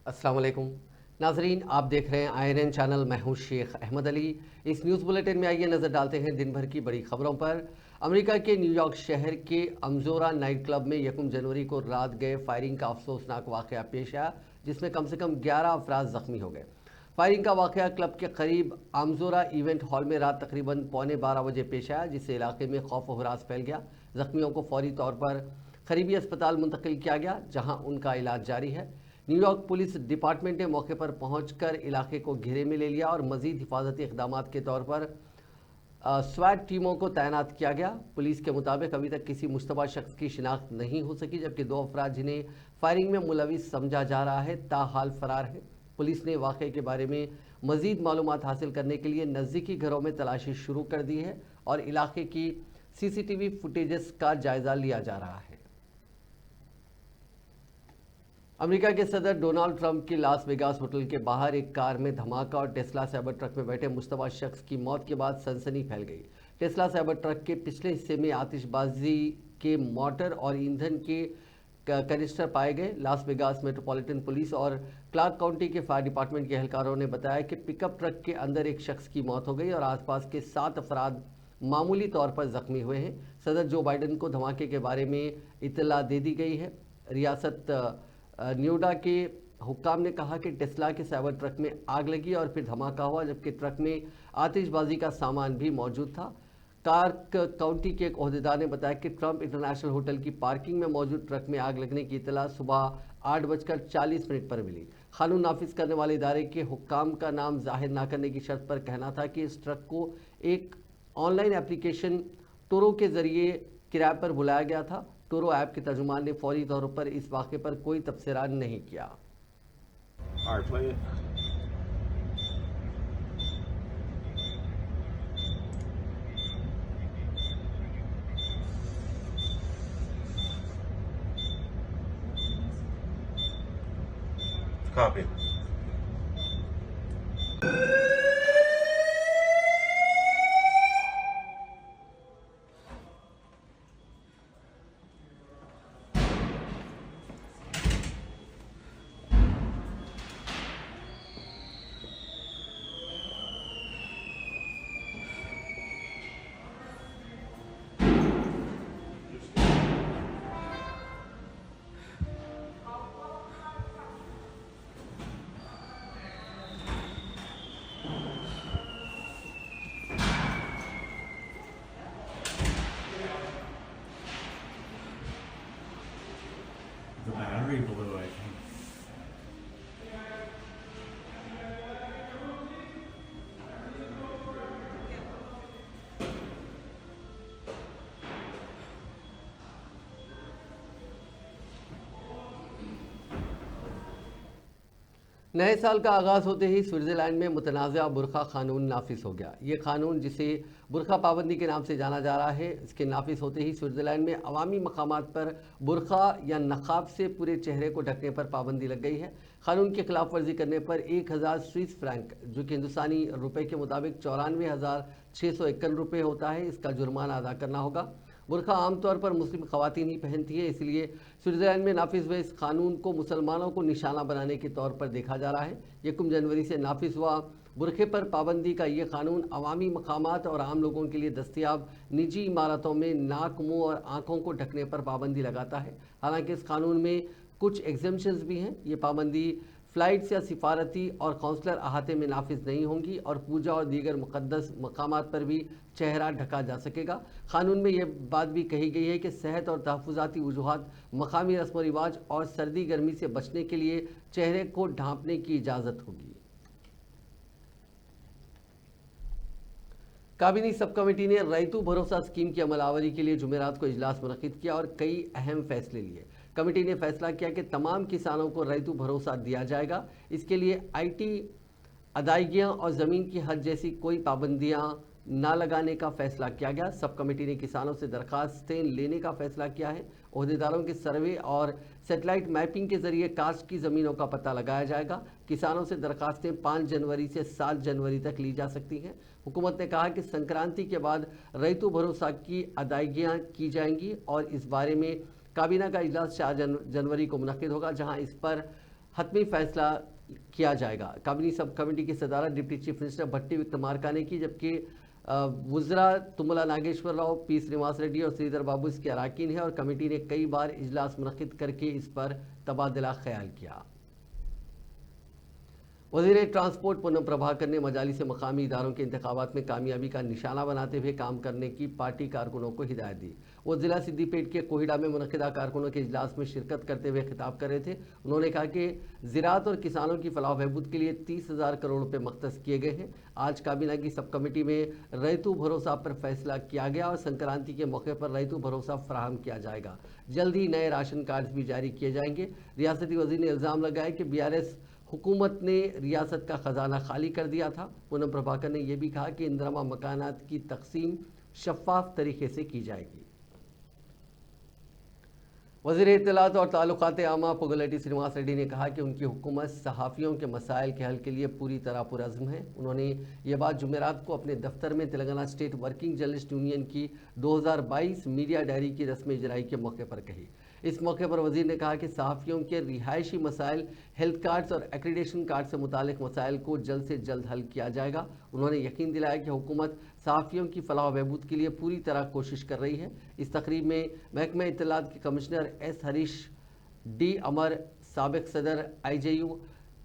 अस्सलाम वालेकुम नाजरीन, आप देख रहे हैं आयरन चैनल। मैं हूं शेख अहमद अली। इस न्यूज़ बुलेटिन में आइए नज़र डालते हैं दिन भर की बड़ी खबरों पर। अमेरिका के न्यूयॉर्क शहर के अमजोरा नाइट क्लब में 1 जनवरी को रात गए फायरिंग का अफसोसनाक वाक़या पेश आया, जिसमें कम से कम 11 अफराद ज़ख्मी हो गए। फायरिंग का वाक़या क्लब के करीब अमजोरा इवेंट हॉल में रात तकरीबन पौने 12 बजे पेश आया, जिससे इलाके में खौफ व हरास फैल गया। ज़ख्मियों को फौरी तौर पर करीबी अस्पताल मुंतकिल किया गया, जहां उनका इलाज जारी है। न्यूयॉर्क पुलिस डिपार्टमेंट ने मौके पर पहुंचकर इलाके को घेरे में ले लिया और मजीद हिफाजती इक़दाम के तौर पर स्वैट टीमों को तैनात किया गया। पुलिस के मुताबिक अभी तक किसी मुश्तबा शख्स की शिनाख्त नहीं हो सकी, जबकि 2 अफराद जिन्हें फायरिंग में मुलविस समझा जा रहा है ताहाल फरार है। पुलिस ने वाक़े के बारे में मजीद मालूमात हासिल करने के लिए नज़दीकी घरों में तलाशी शुरू कर दी है और इलाके की CCTV फुटेजेस का जायजा लिया जा रहा है। अमेरिका के सदर डोनाल्ड ट्रंप की लास वेगास होटल के बाहर एक कार में धमाका और टेस्ला साइबर ट्रक में बैठे मुश्तबा शख्स की मौत के बाद सनसनी फैल गई। टेस्ला साइबर ट्रक के पिछले हिस्से में आतिशबाजी के मोटर और ईंधन के कैनिस्टर पाए गए। लास वेगास मेट्रोपॉलिटन पुलिस और क्लार्क काउंटी के फायर डिपार्टमेंट के एहलकारों ने बताया कि पिकअप ट्रक के अंदर एक शख्स की मौत हो गई और आसपास के 7 अफराद मामूली तौर पर जख्मी हुए हैं। सदर जो बाइडन को धमाके के बारे में इत्तला दे दी गई है। रियासत न्यूडा के हुक्काम ने कहा कि टेस्ला के साइबर ट्रक में आग लगी और फिर धमाका हुआ, जबकि ट्रक में आतिशबाजी का सामान भी मौजूद था। क्लार्क काउंटी के एक ओहदेदार ने बताया कि ट्रंप इंटरनेशनल होटल की पार्किंग में मौजूद ट्रक में आग लगने की इत्तला सुबह 8:40 पर मिली। कानून नाफिज करने वाले इदारे के हुक्काम का नाम जाहिर न करने की शर्त पर कहना था कि इस ट्रक को एक ऑनलाइन एप्लीकेशन टोरो के जरिए किराए पर बुलाया गया था। टोरो ऐप के तर्जुमान ने फौरी तौर पर इस वाक़े पर कोई तबसरा नहीं किया। Copy. The battery blew, I think. नए साल का आगाज़ होते ही स्विट्ज़रलैंड में मुतनाज़ा बुरखा कानून नाफिज हो गया। ये कानून, जिसे बुरखा पाबंदी के नाम से जाना जा रहा है, इसके नाफिज होते ही स्विट्ज़रलैंड में अवामी मकामात पर बुरखा या नकाब से पूरे चेहरे को ढकने पर पाबंदी लग गई है। कानून की खिलाफ वर्जी करने पर 1000 स्विस फ्रैंक, जो कि हिंदुस्तानी रुपए के मुताबिक 94,651 रुपये होता है, इसका जुर्माना अदा करना होगा। बुरखा आमतौर पर मुस्लिम ख़वातीन ही पहनती है, इसलिए स्विट्ज़रलैंड में नाफिज हुए इस कानून को मुसलमानों को निशाना बनाने के तौर पर देखा जा रहा है। 1 जनवरी से नाफिज हुआ बुरखे पर पाबंदी का ये कानून अवामी मकामात और आम लोगों के लिए दस्तियाब निजी इमारतों में नाक, मुंह और आँखों को ढकने पर पाबंदी लगाता है। हालांकि इस कानून में कुछ एग्जम्पशंस भी हैं। ये पाबंदी फ़्लाइट्स या सिफारती और कौंसलर अहाते में नाफिज नहीं होंगी और पूजा और दीगर मुक़द्दस मकामात पर भी चेहरा ढका जा सकेगा। कानून में यह बात भी कही गई है कि सेहत और तहफ़्फ़ुज़ाती वजूहात, मकामी रस्म व रिवाज और सर्दी गर्मी से बचने के लिए चेहरे को ढांपने की इजाज़त होगी। काबीनी सब कमेटी ने रैतू भरोसा स्कीम की अमलावरी के लिए जुमेरात को इजलास मुनक़िद किया और कई अहम फैसले लिए। कमेटी ने फैसला किया कि तमाम किसानों को रैतू भरोसा दिया जाएगा। इसके लिए IT अदायगियाँ और ज़मीन की हद जैसी कोई पाबंदियाँ ना लगाने का फैसला किया गया। सब कमेटी ने किसानों से दरखास्तें लेने का फैसला किया है। ओहदेदारों के सर्वे और सैटेलाइट मैपिंग के जरिए काश्त की ज़मीनों का पता लगाया जाएगा। किसानों से दरखास्तें 5 जनवरी से 7 जनवरी तक ली जा सकती हैं। हुकूमत ने कहा कि संक्रांति के बाद रैतू भरोसा की अदायगियाँ की जाएंगी और इस बारे में काबीना का इजलास 4 जनवरी को मुनक़िद होगा, जहाँ इस पर हतमी फैसला किया जाएगा। काबिनेट सब कमेटी की सदारत डिप्टी चीफ मिनिस्टर भट्टी विक्रमार्का ने की, जबकि वुज़रा तुम्मला नागेश्वर राव, पी श्रीनिवास रेड्डी और श्रीधर बाबू इसके अरकान हैं और कमेटी ने कई बार इजलास मुनक्किद करके इस पर तबादला ख्याल किया। वज़ीर ट्रांसपोर्ट पूनम प्रभाकर ने मजाली से मकामी इदारों के इंतखाबात में कामयाबी का निशाना बनाते हुए काम करने की पार्टी कारकुनों को हिदायत दी। वो ज़िला सिद्दीपेट के कोहिड़ा में मुनक्किदा कारकुनों के इजलास में शिरकत करते हुए खिताब कर रहे थे। उन्होंने कहा कि ज़राअत और किसानों की फलाह बहबूद के लिए 30,000 करोड़ रुपये मख्तस किए गए हैं। आज काबीना की सब कमेटी में रैतू भरोसा पर फैसला किया गया और संक्रांति के मौके पर रैतू भरोसा फराहम किया जाएगा। जल्द ही नए राशन कार्ड भी जारी किए जाएंगे। रियासती वज़ीर ने इल्ज़ाम लगाया कि BRS हुकूमत ने रियासत का ख़जाना खाली कर दिया था। पूनम प्रभाकर ने यह भी कहा कि इंदिरमा मकानात की तकसीम शफाफ तरीके से की जाएगी। वज़ीर इत्तलात और ताल्लुकात आमा पुगलेटी श्रीनिवास रेड्डी ने कहा कि उनकी हुकूमत सहाफ़ियों के मसाइल के हल के लिए पूरी तरह पुरज़्म है। उन्होंने ये बात जुमेरात को अपने दफ्तर में Telangana state working journalist union की 2022 मीडिया डायरी की रस्म इजराई के मौके पर कही। इस मौके पर वज़ीर ने कहा कि सहाफ़ियों के रिहायशी मसाइल, हेल्थ कार्ड्स और एक्रीडेशन कार्ड से मुतालिक मसाइल को जल्द से जल्द हल किया जाएगा। उन्होंने यकीन दिलाया कि हुकूमत सहाफ़ियों की फलाह बहबूद के लिए पूरी तरह कोशिश कर रही है। इस तकरीब में महकमा इत्तलात के commissioner S Harish D Amar, साबिक सदर IJU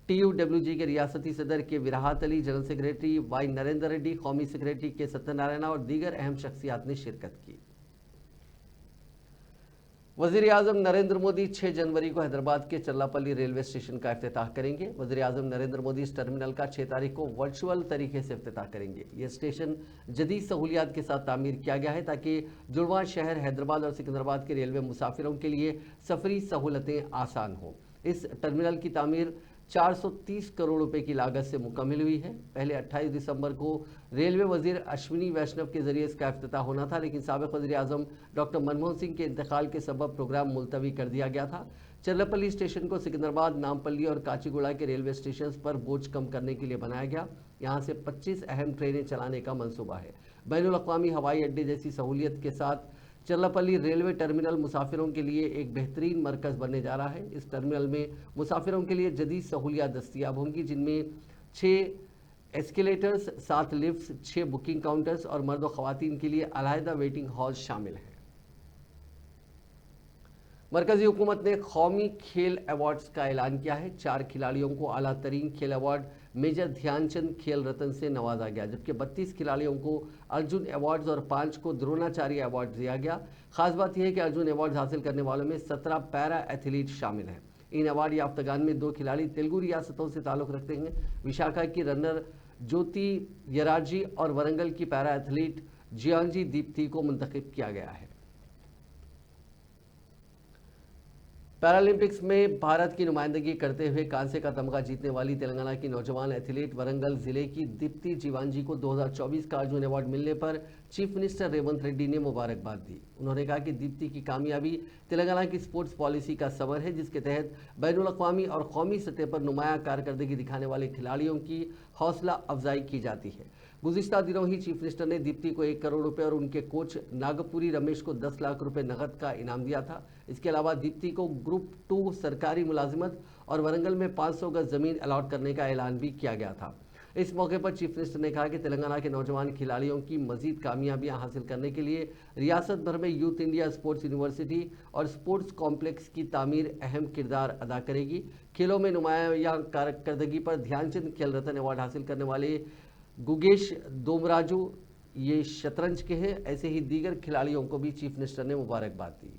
TUWG के रियासती सदर के Virahat Ali, general secretary Y Narendra Reddy, कौमी सेक्रेटरी के सत्यनारायण और दीगर अहम शख्सियात ने शिरकत की। वज़ीर आज़म नरेंद्र मोदी 6 जनवरी को हैदराबाद के चल्लापल्ली रेलवे स्टेशन का इफ्तिताह करेंगे। वज़ीर आज़म नरेंद्र मोदी इस टर्मिनल का 6 तारीख को वर्चुअल तरीके से इफ्तिताह करेंगे। यह स्टेशन जदीद सहूलियात के साथ तामीर किया गया है ताकि जुड़वां शहर हैदराबाद और सिकंदराबाद के रेलवे मुसाफिरों के लिए सफरी सहूलतें आसान हों। इस टर्मिनल की तामीर 430 करोड़ रुपए की लागत से मुकम्मिल हुई है। पहले 28 दिसंबर को रेलवे वजीर अश्विनी वैष्णव के जरिए इसका इफ्तिताह होना था, लेकिन साबिक वज़ीर आज़म डॉक्टर मनमोहन सिंह के इंतकाल के सबब प्रोग्राम मुलतवी कर दिया गया था। चल्लापल्ली स्टेशन को सिकंदराबाद, नामपल्ली और काचीगुड़ा के रेलवे स्टेशन पर बोझ कम करने के लिए बनाया गया। यहाँ से 25 अहम ट्रेनें चलाने का मंसूबा है। बैनुल अक़वामी हवाई अड्डे जैसी सहूलियत के साथ चल्लापल्ली रेलवे टर्मिनल मुसाफिरों के लिए एक बेहतरीन मरकज़ बनने जा रहा है। इस टर्मिनल में मुसाफिरों के लिए जदीद सहूलियात दस्तियाब होंगी, जिनमें 6 एस्केलेटर्स, 7 लिफ्ट्स, 6 बुकिंग काउंटर्स और मर्द व ख़वातीन के लिए अलहदा वेटिंग हॉल शामिल हैं। मरकज़ी हुकूमत ने कौमी खेल अवार्ड्स का ऐलान किया है। 4 खिलाड़ियों को आला तरीन खेल अवार्ड मेजर ध्यानचंद खेल रत्न से नवाजा गया, जबकि 32 खिलाड़ियों को अर्जुन अवार्ड्स और 5 को द्रोणाचार्य अवार्ड दिया गया। खास बात यह है कि अर्जुन अवार्ड हासिल करने वालों में 17 पैरा एथलीट शामिल हैं। इन अवार्ड याफ्तगान में 2 खिलाड़ी तेलुगु रियासतों से ताल्लुक़ रखते हैं। विशाखा की रनर ज्योति यराजी और वरंगल की पैरा एथलीट जियांजी दीप्ति को मुंतखब किया गया है। पैरालंपिक्स में भारत की नुमाइंदगी करते हुए कांसे का तमगा जीतने वाली तेलंगाना की नौजवान एथलीट वरंगल जिले की दीप्ति जीवांजी को 2024 का अर्जुन अवार्ड मिलने पर चीफ मिनिस्टर रेवंत रेड्डी ने मुबारकबाद दी। उन्होंने कहा कि दीप्ति की कामयाबी तेलंगाना की स्पोर्ट्स पॉलिसी का समर है, जिसके तहत बैनुल अक़वामी और कौमी सतह पर नुमायां कारकर्दगी दिखाने वाले खिलाड़ियों की हौसला अफजाई की जाती है। गुज़िश्ता दिनों ही चीफ मिनिस्टर ने दीप्ति को 1 करोड़ रुपए और उनके कोच नागपुरी रमेश को 10 लाख रुपए नकद का इनाम दिया था। इसके अलावा दीप्ति को ग्रुप 2 सरकारी मुलाजिमत और वरंगल में 500 गज ज़मीन अलॉट करने का ऐलान भी किया गया था। इस मौके पर चीफ मिनिस्टर ने कहा कि तेलंगाना के नौजवान खिलाड़ियों की मजीद कामयाबियां हासिल करने के लिए रियासत भर में यूथ इंडिया स्पोर्ट्स यूनिवर्सिटी और स्पोर्ट्स कॉम्प्लेक्स की तामीर अहम किरदार अदा करेगी। खेलों में नुमायां कारकर्दगी पर ध्यानचंद खेल रत्न अवार्ड हासिल करने वाले गुगेश दोमराजू ये शतरंज के हैं। ऐसे ही दीगर खिलाड़ियों को भी चीफ मिनिस्टर ने मुबारकबाद दी।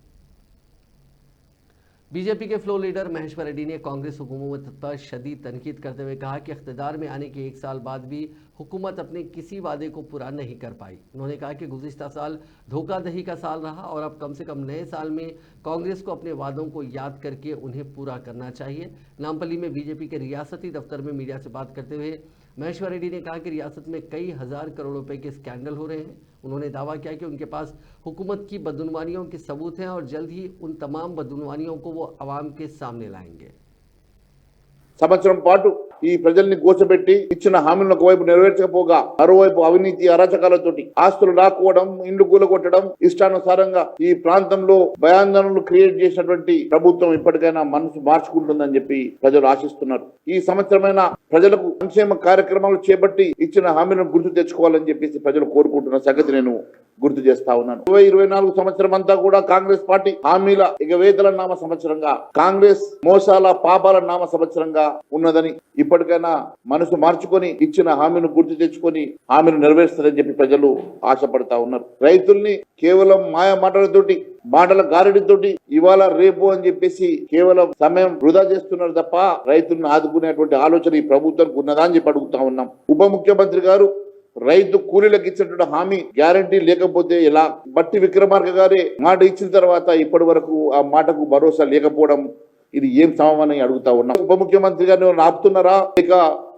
बीजेपी के फ्लोर लीडर महेश्वर रेड्डी ने कांग्रेस हुकूमत पर शदीद तनकीद करते हुए कहा कि इख्तिदार में आने के 1 साल बाद भी हुकूमत अपने किसी वादे को पूरा नहीं कर पाई। उन्होंने कहा कि गुज़िश्ता साल धोखाधड़ी का साल रहा और अब कम से कम नए साल में कांग्रेस को अपने वादों को याद करके उन्हें पूरा करना चाहिए। नामपल्ली में बीजेपी के रियासती दफ्तर में मीडिया से बात करते हुए महेश्वर रेड्डी ने कहा कि रियासत में कई हज़ार करोड़ रुपए के स्कैंडल हो रहे हैं। उन्होंने दावा किया कि उनके पास हुकूमत की बदनुमानियों के सबूत हैं और जल्द ही उन तमाम बदनुमानियों को वो अवाम के सामने लाएंगे। సంవత్సరం పాటు ఈ ప్రజల్ని గోచబెట్టి ఇచ్చిన హామీలను ఒకవైపు నెరవేర్చకపోగా మరోవైపు అవినీతి అరాచకాలతోటి ఆస్తులు లాక్కోవడం, ఇండ్లు కూలగొట్టడం, ఇష్టానుసారంగా ఈ ప్రాంతంలో భయాందోళనలు క్రియేట్ చేసినటువంటి ప్రభుత్వం ఇప్పటికైనా మనసు మార్చుకుంటుందని చెప్పి ప్రజలు ఆశిస్తున్నారు. ఈ సంవత్సరమైన ప్రజలకు సంక్షేమ కార్యక్రమాలు చేపట్టి ఇచ్చిన హామీలను గుర్తు తెచ్చుకోవాలని చెప్పేసి ప్రజలు కోరుకుంటున్న సంగతి నేను గుర్తు చేస్తా ఉన్నాను. 2024 సంవత్సరం అంతా కూడా కాంగ్రెస్ పార్టీ హామీల ఎగవేతల నామ సంవత్సరంగా, కాంగ్రెస్ మోసాల పాపాల నామ సంవత్సరంగా ఉన్నదని ఇప్పటికైనా మనసు మార్చుకొని ఇచ్చిన హామీని గుర్తు తెచ్చుకొని హామీలు నెరవేరుస్తారని చెప్పి ప్రజలు ఆశపడతా ఉన్నారు. రైతుల్ని కేవలం మాయ మాటలతోటి, మాటల గారడితోటి ఇవాళ రేపు అని చెప్పేసి కేవలం సమయం వృధా చేస్తున్నారు తప్ప రైతులను ఆదుకునేటువంటి ఆలోచన ఈ ప్రభుత్వానికి ఉన్నదా అని చెప్పి అడుగుతా ఉన్నాం. ఉప ముఖ్యమంత్రి గారు రైతు కూలీలకు ఇచ్చినటువంటి హామీ గ్యారంటీ లేకపోతే ఎలా? బట్టి విక్రమార్క గారే మాట ఇచ్చిన తర్వాత ఇప్పటి వరకు ఆ మాటకు భరోసా లేకపోవడం ఇది ఏం సమమని అడుగుతా ఉన్నాం. ఉప ముఖ్యమంత్రి గారిని ఆపుతున్నారా, ఇక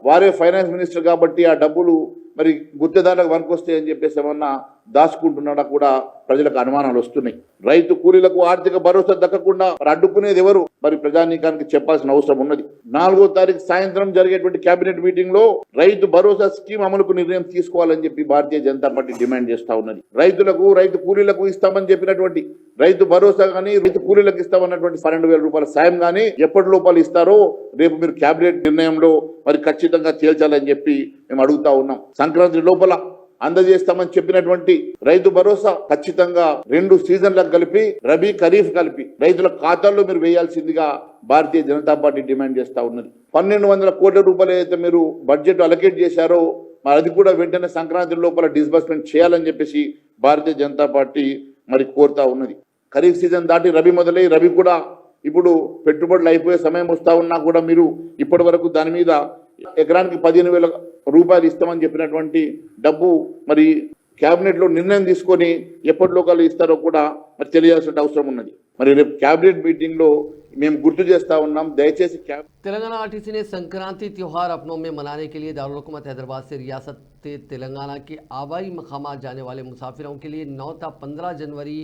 వారే ఫైనాన్స్ మినిస్టర్ కాబట్టి ఆ డబ్బులు మరి గుత్తేదారులకు వనకొస్తాయి అని చెప్పేసి ఏమన్నా దాచుకుంటున్నాడా కూడా ప్రజలకు అనుమానాలు వస్తున్నాయి. రైతు కూలీలకు ఆర్థిక భరోసా దక్కకుండా అడ్డుకునేది ఎవరు? మరి ప్రజానీకానికి చెప్పాల్సిన అవసరం ఉన్నది. 4వ తారీఖు సాయంత్రం జరిగేటువంటి కేబినెట్ మీటింగ్ లో రైతు భరోసా స్కీమ్ అమలుకు నిర్ణయం తీసుకోవాలని చెప్పి భారతీయ జనతా పార్టీ డిమాండ్ చేస్తా ఉన్నది. రైతులకు, రైతు కూలీలకు ఇస్తామని చెప్పినటువంటి రైతు భరోసా కానీ, రైతు కూలీలకు ఇస్తామన్నటువంటి 12,000 రూపాయల సాయం కానీ ఎప్పటి లోపల ఇస్తారో రేపు మీరు కేబినెట్ నిర్ణయంలో మరి ఖచ్చితంగా తేల్చాలని చెప్పి మేము అడుగుతా ఉన్నాం. సంక్రాంతి లోపల అందజేస్తామని చెప్పినటువంటి రైతు భరోసా ఖచ్చితంగా 2 సీజన్లకు కలిపి, రబీ ఖరీఫ్ కలిపి రైతుల ఖాతాల్లో మీరు వేయాల్సిందిగా భారతీయ జనతా పార్టీ డిమాండ్ చేస్తా ఉన్నది. 1,200 కోట్ల రూపాయలు అయితే మీరు బడ్జెట్ అలొకేట్ చేశారో మరి అది కూడా వెంటనే సంక్రాంతి లోపల డిస్బర్స్మెంట్ చేయాలని చెప్పేసి భారతీయ జనతా పార్టీ మరి కోరుతా ఉన్నది. ఖరీఫ్ సీజన్ దాటి రబీ మొదలై, రబీ కూడా ఇప్పుడు పెట్టుబడులు అయిపోయే సమయం వస్తా ఉన్నా కూడా మీరు ఇప్పటి వరకు దాని మీద ఎకరానికి 15,000 రూపాయలు ఇస్తామని చెప్పినటువంటి డబ్బు మరి కేబినెట్ లో నిర్ణయం తీసుకొని ఎప్పటిలోకాలు ఇస్తారో కూడా మరి తెలియాల్సిన అవసరం ఉన్నది. మరి రేపు కేబినెట్ మీటింగ్ లో మేము గుర్తు చేస్తా ఉన్నాం. దయచేసి तेलंगाना आरटीसी ने संक्रांति त्यौहार अपनों में मनाने के लिए दारुल हुकूमत हैदराबाद से रियासत तेलंगाना के आबाई मकामात जाने वाले मुसाफिरों के लिए 9 था 15 जनवरी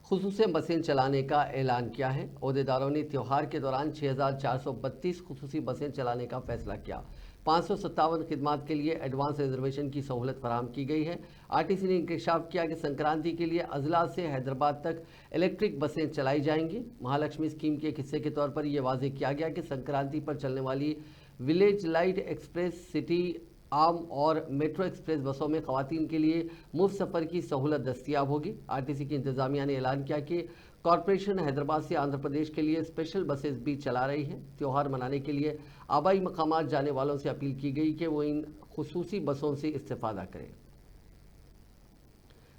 खुसूसी बसें चलाने का ऐलान किया है। ओहदेदारों ने त्यौहार के दौरान 6,432 खुसूसी बसें चलाने का फैसला किया। 557 खिदमात के लिए एडवांस रिजर्वेशन की सहूलत फराहम की गई है। आरटीसी ने इंकशाफ किया कि संक्रांति के लिए अजला से हैदराबाद तक इलेक्ट्रिक बसें चलाई जाएंगी। महालक्ष्मी स्कीम के एक हिस्से के तौर पर यह वाज़ेह किया गया कि संक्रांति पर चलने वाली विलेज लाइट एक्सप्रेस, सिटी आम और मेट्रो एक्सप्रेस बसों में खवातीन के लिए मुफ्त सफ़र की सहूलत दस्तियाब होगी। आरटीसी की इंतज़ामिया ने ऐलान किया कि कॉरपोरेशन हैदराबाद से आंध्र प्रदेश के लिए स्पेशल बसेस भी चला रही है। त्यौहार मनाने के लिए आबाई मकामात जाने वालों से अपील की गई कि वो इन खुसूसी बसों से इस्तेफादा करें।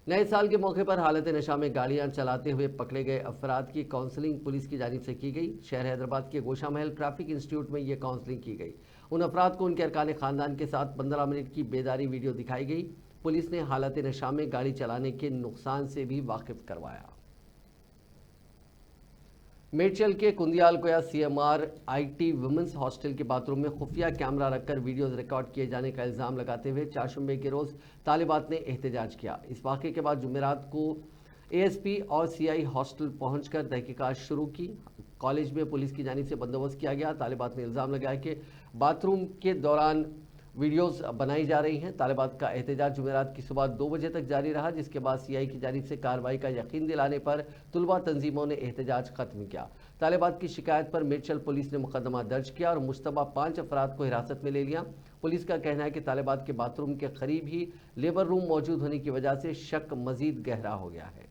नए साल के मौके पर हालत नशा में गाड़ियां चलाते हुए पकड़े गए अफराद की काउंसलिंग पुलिस की जानिब से की गई। शहर हैदराबाद के गोशा महल ट्रैफिक इंस्टीट्यूट में ये काउंसलिंग की गई। उन अफराद को उनके अरकान खानदान के साथ 15 मिनट की बेदारी वीडियो दिखाई गई। पुलिस ने हालत नशा में गाड़ी चलाने के नुकसान से भी वाकिफ करवाया। मेडचल के कुंदियाल कोया CMR IT वुमेंस हॉस्टल के बाथरूम में खुफिया कैमरा रखकर वीडियोज रिकॉर्ड किए जाने का इल्ज़ाम लगाते हुए चारशंबे के रोज़ तालिबात ने एहतजाज किया। इस वाक़े के बाद जुमेरात को ASP और CI हॉस्टल पहुंचकर तहकीकात शुरू की। कॉलेज में पुलिस की जानिब से बंदोबस्त किया गया। तालिबात ने इल्ज़ाम लगाया कि बाथरूम के दौरान वीडियोस बनाई जा रही हैं। तालिबात का एहतजाज जुमेरात की सुबह 2 बजे तक जारी रहा, जिसके बाद CI की जानिब से कार्रवाई का यकीन दिलाने पर तुलबा तंजीमों ने एहतजाज खत्म किया। तालिबात की शिकायत पर मेडचल पुलिस ने मुकदमा दर्ज किया और मुश्तबा 5 अफराद को हिरासत में ले लिया। पुलिस का कहना है कि तालिबात के बाथरूम के करीब ही लेबर रूम मौजूद होने की वजह से शक मजीद गहरा हो गया है।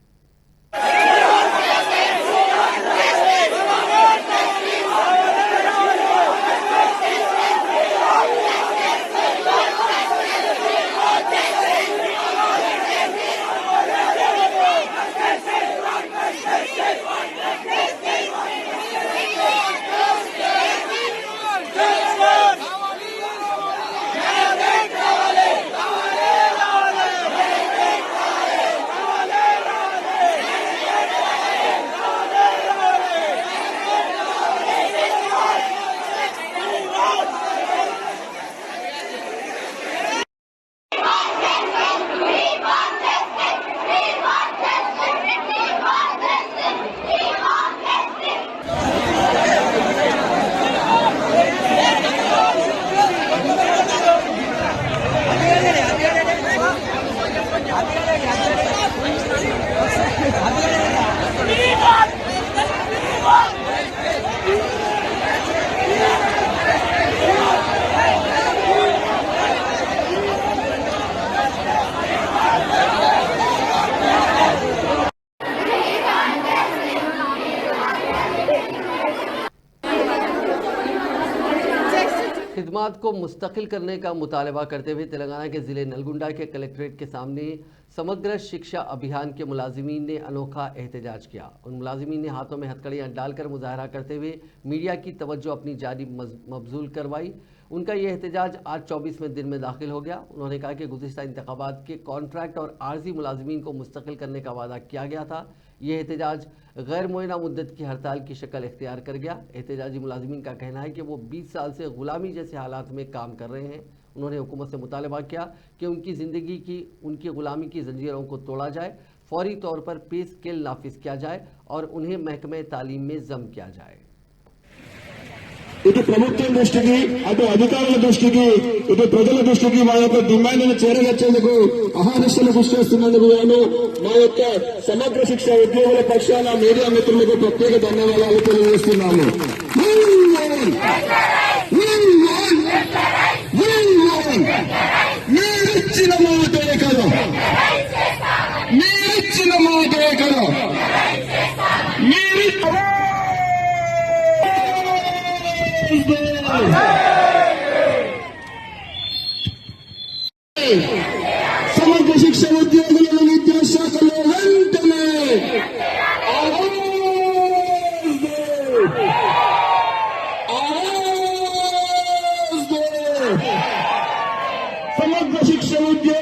खिदमात को मुस्तकिल करने का मुतालबा करते हुए तेलंगाना के ज़िले नलगुंडा के कलेक्ट्रेट के सामने समग्र शिक्षा अभियान के मुलाजिमीन ने अनोखा एहतजाज किया। उन मुलाजिमीन ने हाथों में हथकड़ियाँ डालकर मुजाहरा करते हुए मीडिया की तवज्जो अपनी जानिब मबजूल करवाई। उनका ये एहतजाज आज 24वें दिन में दाखिल हो गया। उन्होंने कहा कि गुज़िश्ता इंतखाबात के कॉन्ट्रैक्ट और आर्जी मुलाजिमीन को मुस्तकिल करने का वादा किया गया था। ये एहतजाज गैर मुअय्यना मुद्दत की हड़ताल की शक्ल इख्तियार कर गया। एहतजाजी मुलाजिमीन का कहना है कि वो 20 साल से ग़ुलामी जैसे हालात में काम कर रहे हैं। उन्होंने हुकूमत से मुतालबा किया कि उनकी ज़िंदगी की उनकी ग़ुलामी की जंजीरों को तोड़ा जाए, फौरी तौर पर पे स्केल नाफिज किया जाए और उन्हें महकमे तालीम में ज़म किया जाए। ఇటు ప్రభుత్వం దృష్టికి అటు అధికారుల దృష్టికి ఇటు ప్రజల దృష్టికి మా యొక్క డిమాండ్ను చేరవేర్చేందుకు అహర్నిశలు కృషి చేస్తున్నందుకు గాను మా యొక్క సమగ్ర శిక్ష ఉద్యోగుల పక్షాన మీడియా మిత్రులకు ప్రత్యేక ధన్యవాదాలు తెలియజేస్తున్నాము. మీరిచ్చిన మాటే కదా, మీరిచ్చిన మాటే కదా, సమగ్ర శిక్ష ఉద్యోగులను విద్యాశాఖలో వెంటనే సమగ్ర శిక్ష ఉద్యోగులు